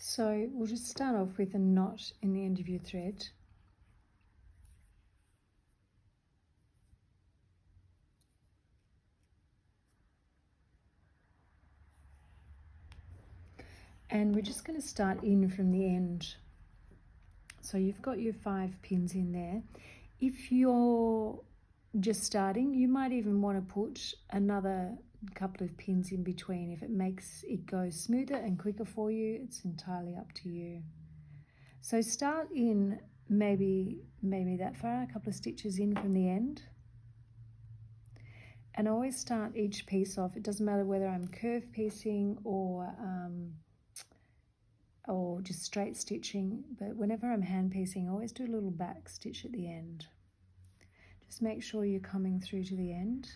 So we'll just start off with a knot in the end of your thread. And we're just going to start in from the end. So you've got your 5 pins in there. If you're just starting, you might even want to put another couple of pins in between. If it makes it go smoother and quicker for you, it's entirely up to you. So start in maybe that far, a couple of stitches in from the end. And always start each piece off. It doesn't matter whether I'm curve piecing or just straight stitching, but whenever I'm hand piecing, I always do a little back stitch at the end. Just make sure you're coming through to the end,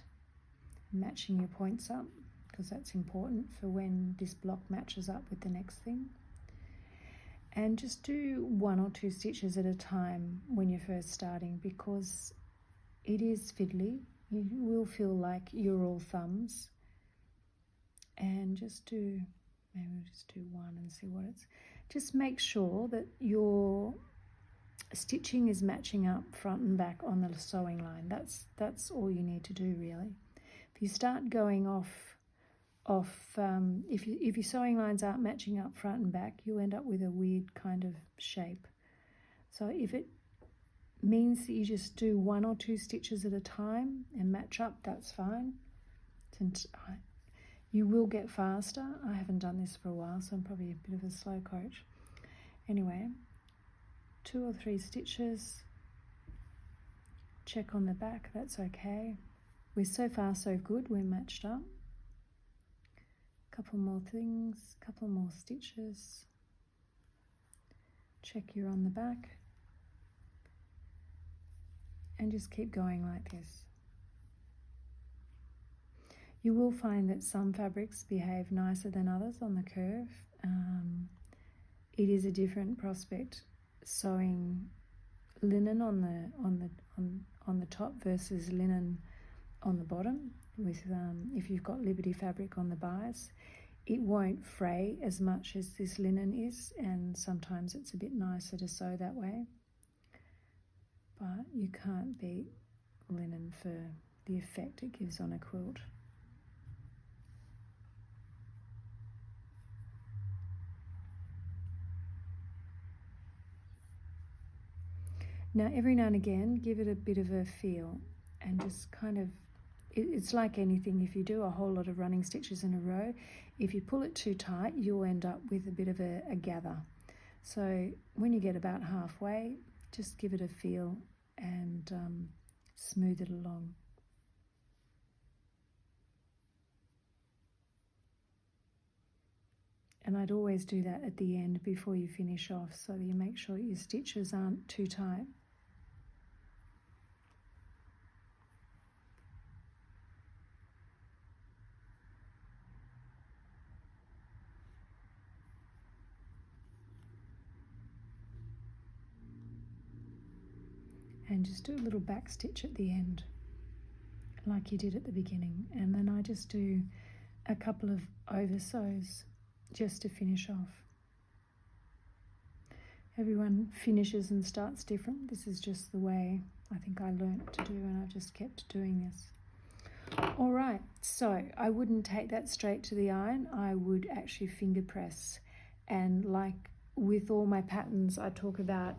matching your points up, because that's important for when this block matches up with the next thing. And just do 1 or 2 stitches at a time when you're first starting, because it is fiddly. You will feel like you're all thumbs. And just do, maybe we'll just do 1 and see what it's. Just make sure that your stitching is matching up front and back on the sewing line. That's all you need to do, really. If you start going off, if your sewing lines aren't matching up front and back, you'll end up with a weird kind of shape. So if it means that you just do 1 or 2 stitches at a time and match up, that's fine. You will get faster. I haven't done this for a while, so I'm probably a bit of a slow coach. Anyway, 2 or 3 stitches. Check on the back, that's okay. We're so far so good, we're matched up. Couple more things, couple more stitches. Check you're on the back. And just keep going like this. You will find that some fabrics behave nicer than others on the curve. It is a different prospect sewing linen on the top versus linen on the bottom. With if you've got Liberty fabric on the bias, it won't fray as much as this linen is, and sometimes it's a bit nicer to sew that way. But you can't beat linen for the effect it gives on a quilt. Now, every now and again, give it a bit of a feel and just kind of, it's like anything. If you do a whole lot of running stitches in a row, if you pull it too tight, you'll end up with a bit of a gather. So when you get about halfway, just give it a feel and smooth it along. And I'd always do that at the end before you finish off, so that you make sure your stitches aren't too tight. And just do a little back stitch at the end, like you did at the beginning. And then I just do a couple of over sews just to finish off. Everyone finishes and starts different. This is just the way I think I learnt to do, and I've just kept doing this. All right, so I wouldn't take that straight to the iron. I would actually finger press. And like with all my patterns, I talk about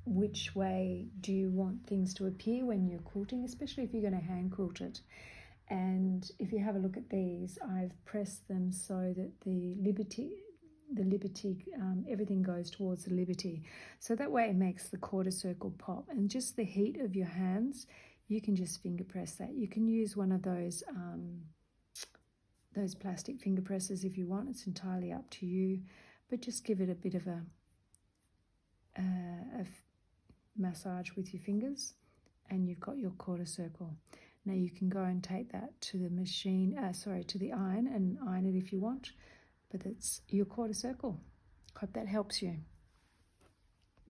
which way do you want things to appear when you're quilting, especially if you're going to hand quilt it. And if you have a look at these, I've pressed them so that the Liberty, everything goes towards the Liberty. So that way it makes the quarter circle pop. And just the heat of your hands, you can just finger press that. You can use one of those plastic finger presses if you want. It's entirely up to you. But just give it a bit of a massage with your fingers, and you've got your quarter circle. Now you can go and take that to the machine, to the iron, and iron it if you want, but it's your quarter circle. Hope that helps you.